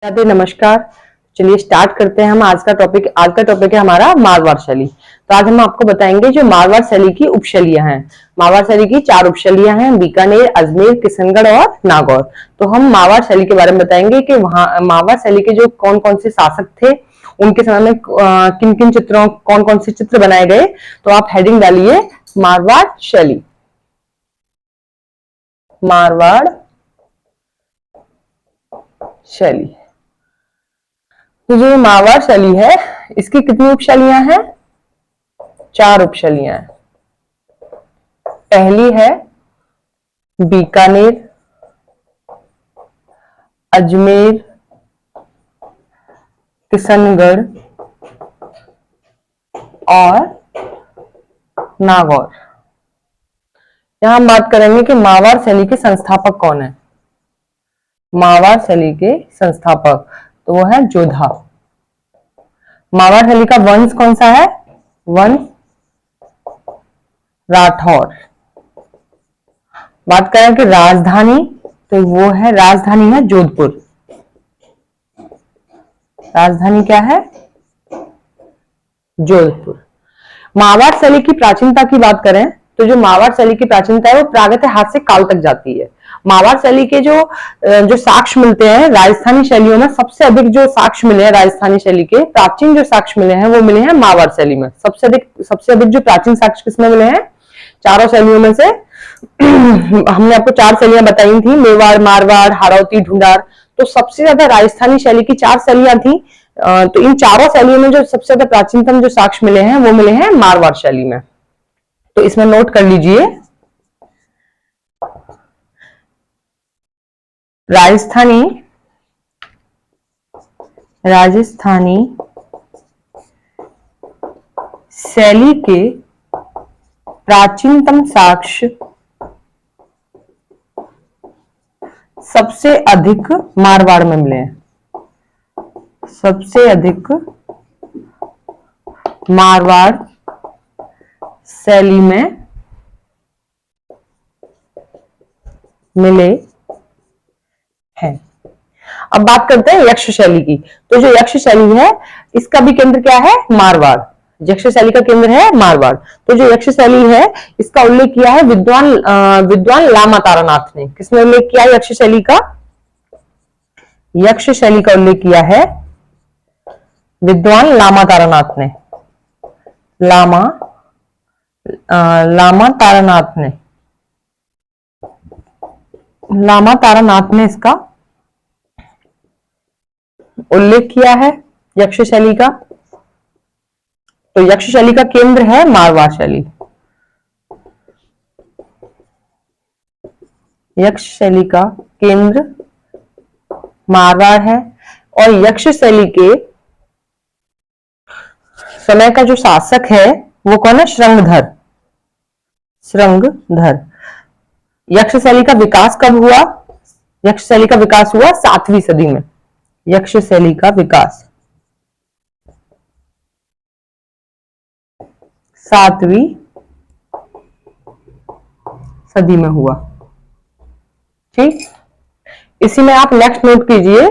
राधे नमस्कार। चलिए स्टार्ट करते हैं हम आज का टॉपिक है हमारा मारवाड़ शैली। तो आज हम आपको बताएंगे जो मारवाड़ शैली की उपशैलियां हैं। मारवाड़ शैली की 4 उपशैलियां हैं, बीकानेर, अजमेर, किशनगढ़ और नागौर। तो हम मारवाड़ शैली के बारे में बताएंगे कि वहां मारवाड़ शैली के जो कौन कौन से शासक थे, उनके समय में किन किन चित्रों कौन कौन से चित्र बनाए गए। तो आप हेडिंग डालिए मारवाड़ शैली। मारवाड़ शैली। तो जो मारवाड़ शैली है इसकी कितनी उपशैलियां हैं? 4 उपशैलियां हैं। पहली है बीकानेर, अजमेर, किशनगढ़ और नागौर। यहां हम बात करेंगे कि मारवाड़ शैली के संस्थापक कौन है। मारवाड़ शैली के संस्थापक तो वो है जोधा। मारवाड़ शैली का वंश कौन सा है? वंश राठौर। बात करें कि राजधानी, तो वो है राजधानी है जोधपुर। राजधानी क्या है? जोधपुर। मारवाड़ शैली की प्राचीनता की बात करें तो जो मारवाड़ शैली की प्राचीनता है वो प्रागैतिहासिक से काल तक जाती है। मारवाड़ शैली के जो साक्ष्य मिलते हैं राजस्थानी शैलियों में, सबसे अधिक जो साक्ष्य मिले हैं राजस्थानी शैली के प्राचीन जो साक्ष्य मिले हैं वो मिले हैं मारवाड़ शैली में। सबसे अधिक जो प्राचीन साक्ष्य किसमें मिले हैं? चारों शैलियों में से हमने आपको 4 शैलियां बताई थी, मेवाड़, मारवाड़, हाड़ौती, ढूंढार। तो सबसे ज्यादा राजस्थानी शैली की 4 शैलियां थी। तो इन चारों शैलियों में जो सबसे ज्यादा प्राचीनतम जो साक्ष्य मिले हैं वो मिले हैं मारवाड़ शैली में। तो इसमें नोट कर लीजिए राजस्थानी शैली के प्राचीनतम साक्ष्य सबसे अधिक मारवाड़ में मिले हैं। सबसे अधिक मारवाड़ शैली में मिले हैं। अब बात करते हैं यक्ष शैली की। तो जो यक्ष शैली है इसका भी केंद्र क्या है? मारवाड़। यक्ष शैली का केंद्र है मारवाड़। तो जो यक्ष शैली है इसका उल्लेख किया है विद्वान लामा तारानाथ ने। किसने उल्लेख किया है यक्ष शैली का? यक्ष शैली का उल्लेख किया है विद्वान लामा तारानाथ ने। लामा तारानाथ ने इसका उल्लेख किया है यक्ष शैली का। तो यक्ष शैली का केंद्र है मारवाड़ शैली। यक्ष शैली का केंद्र मारवाड़ है। और यक्ष शैली के समय का जो शासक है वो कौन है? श्रृंगधर। यक्ष शैली का विकास कब हुआ? यक्ष शैली का विकास हुआ 7वीं सदी में। यक्ष शैली का विकास 7वीं सदी में हुआ। ठीक, इसी में आप नेक्स्ट नोट कीजिए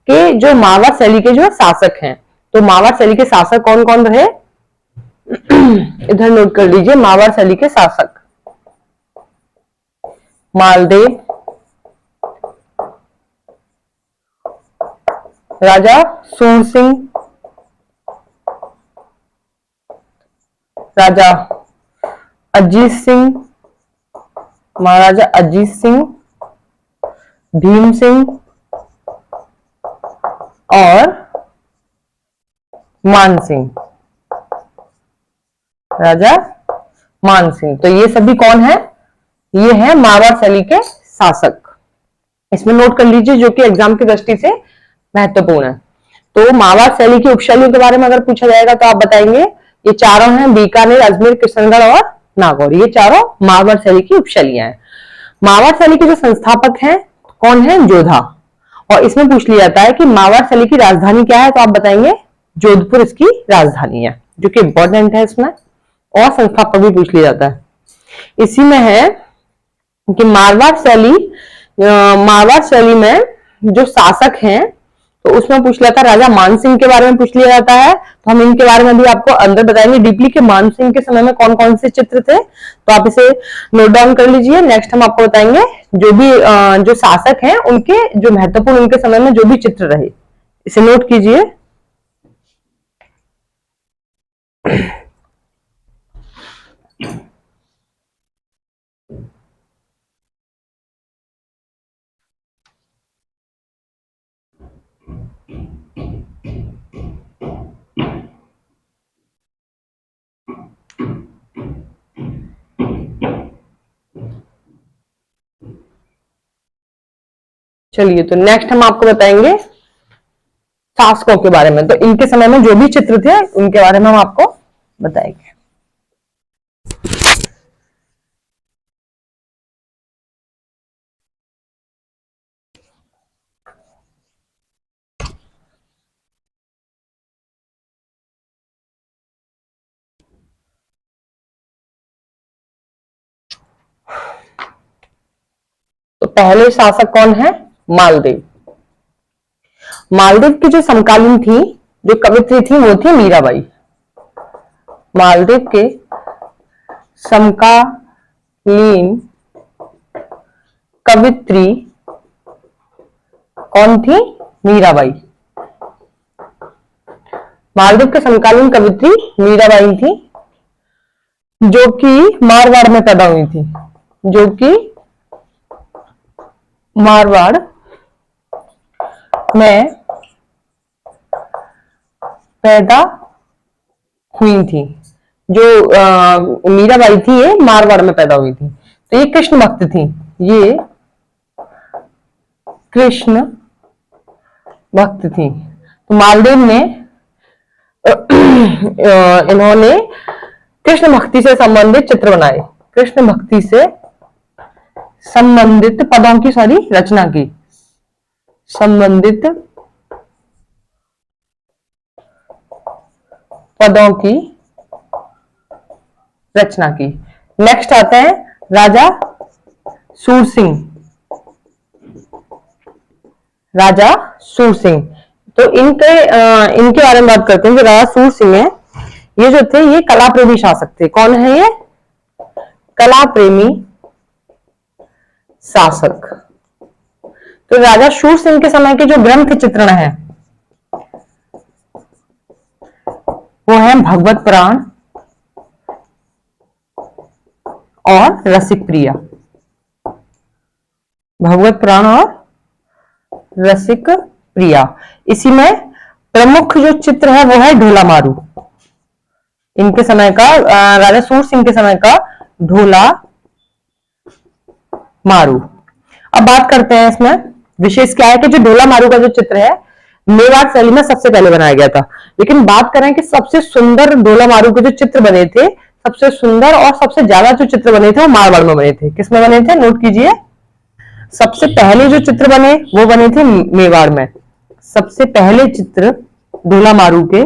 कि जो मारवाड़ शैली के जो शासक हैं, तो मारवाड़ शैली के शासक कौन कौन रहे इधर नोट कर लीजिए। मारवाड़ शैली के शासक मालदेव, राजा सूरसिंह, राजा अजीत सिंह, महाराजा अजीत सिंह, भीम सिंह और मान सिंह। राजा मान सिंह। तो ये सभी कौन है? ये है मारवाड़ शैली के शासक। इसमें नोट कर लीजिए जो कि एग्जाम की दृष्टि से महत्वपूर्ण है। तो मारवाड़ शैली की उपशैलियों के बारे में अगर पूछा जाएगा तो आप बताएंगे ये चारों हैं, बीकानेर, अजमेर, किशनगढ़ और नागौर। ये चारों मारवाड़ शैली की उपशैलियां हैं। मारवाड़ शैली के जो संस्थापक हैं कौन है? जोधा। और इसमें पूछ लिया जाता है कि मारवाड़ शैली की राजधानी क्या है, तो आप बताएंगे जोधपुर इसकी राजधानी है, जो कि इंपॉर्टेंट है इसमें। और संस्थापक भी पूछ लिया जाता है। इसी में है कि मारवाड़ शैली में जो शासक हैं तो उसमें पूछ लिया था राजा मानसिंह के बारे में पूछ लिया जाता है, तो हम इनके बारे में भी आपको अंदर बताएंगे डीपली कि मानसिंह के समय में कौन कौन से चित्र थे, तो आप इसे नोट डाउन कर लीजिए। नेक्स्ट हम आपको बताएंगे जो भी जो शासक हैं उनके जो महत्वपूर्ण उनके समय में जो भी चित्र रहे, इसे नोट कीजिए। चलिए, तो नेक्स्ट हम आपको बताएंगे शासकों के बारे में, तो इनके समय में जो भी चित्र थे उनके बारे में हम आपको बताएंगे। तो पहले शासक कौन है? मालदेव। मालदेव की जो समकालीन थी, जो कवित्री थी, वो थी मीराबाई। मालदेव के समकालीन कवित्री कौन थी? मीराबाई। मालदेव के समकालीन कवित्री मीराबाई थी, जो कि मारवाड़ में पैदा हुई थी, जो कि मारवाड़ में पैदा हुई थी। जो मीराबाई थी ये मारवाड़ में पैदा हुई थी, तो ये कृष्ण भक्त थी। ये कृष्ण भक्त थी। तो मालदेव ने इन्होंने कृष्ण भक्ति से संबंधित चित्र बनाए, कृष्ण भक्ति से संबंधित पदों की सारी रचना की, संबंधित पदों की रचना की। नेक्स्ट आते हैं राजा सूरसिंह। राजा सूरसिंह, तो इनके बारे में बात करते हैं। जो राजा सूरसिंह है, ये जो थे ये कला प्रेमी शासक थे। कौन है ये? कला प्रेमी शासक। तो राजा सूरसिंह के समय के जो ग्रंथ चित्रण है वो है भगवत पुराण और रसिक प्रिया। भगवत पुराण और रसिक प्रिया। इसी में प्रमुख जो चित्र है वो है ढोला मारू। इनके समय का राजा सूरसिंह के समय का ढोला मारू। अब बात करते हैं इसमें विशेष क्या है कि जो ढोला मारू का जो चित्र है मेवाड़ शैली में सबसे पहले बनाया गया था। लेकिन बात करें कि सबसे सुंदर ढोला मारू के जो चित्र बने थे, सबसे सुंदर और सबसे ज्यादा जो चित्र बने थे वो मारवाड़ में बने थे। किसमें बने थे? नोट कीजिए। सबसे पहले जो चित्र बने वो बने थे मेवाड़ में। सबसे पहले चित्र ढोला मारू के,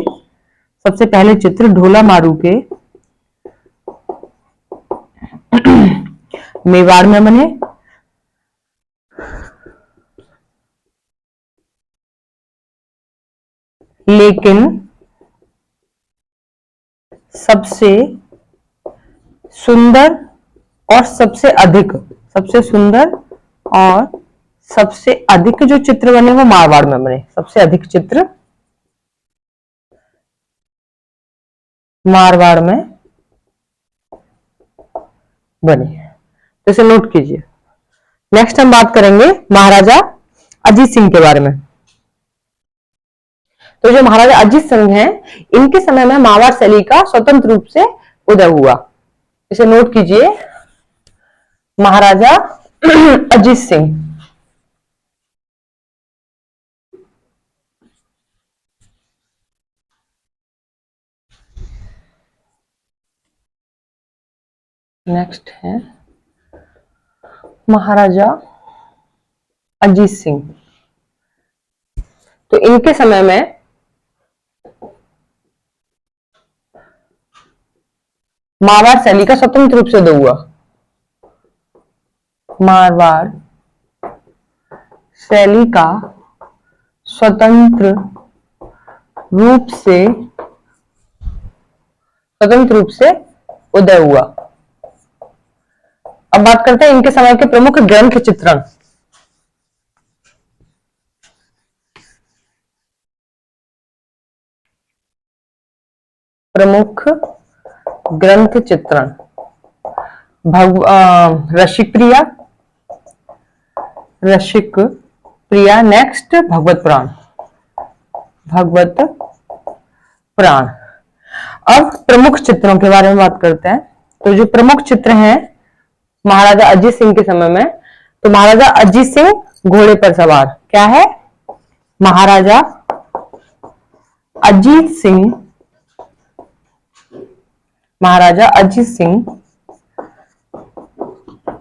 सबसे पहले चित्र ढोला मारू के मेवाड़ में बने। लेकिन सबसे सुंदर और सबसे अधिक, सबसे सुंदर और सबसे अधिक जो चित्र बने वो मारवाड़ में बने। सबसे अधिक चित्र मारवाड़ में बने, तो इसे नोट कीजिए। नेक्स्ट हम बात करेंगे महाराजा अजीत सिंह के बारे में। तो जो महाराजा अजीत सिंह हैं, इनके समय में मारवाड़ शैली का स्वतंत्र रूप से उदय हुआ। इसे नोट कीजिए, महाराजा अजीत सिंह। नेक्स्ट है महाराजा अजीत सिंह। तो इनके समय में मारवाड़ शैली का स्वतंत्र रूप से उदय हुआ। मारवाड़ शैली का स्वतंत्र रूप से उदय हुआ। अब बात करते हैं इनके समय के प्रमुख ग्रंथ चित्रण। प्रमुख ग्रंथ चित्रण रसिक प्रिया, नेक्स्ट भगवत पुराण। अब प्रमुख चित्रों के बारे में बात करते हैं। तो जो प्रमुख चित्र हैं महाराजा अजीत सिंह के समय में, तो महाराजा अजीत सिंह घोड़े पर सवार, क्या है, महाराजा अजीत सिंह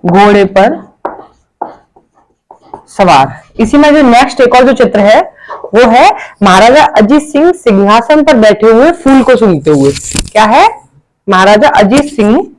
घोड़े पर सवार। इसी में जो नेक्स्ट एक और जो चित्र है वो है महाराजा अजीत सिंह सिंहासन पर बैठे हुए फूल को सूंघते हुए। क्या है, महाराजा अजीत सिंह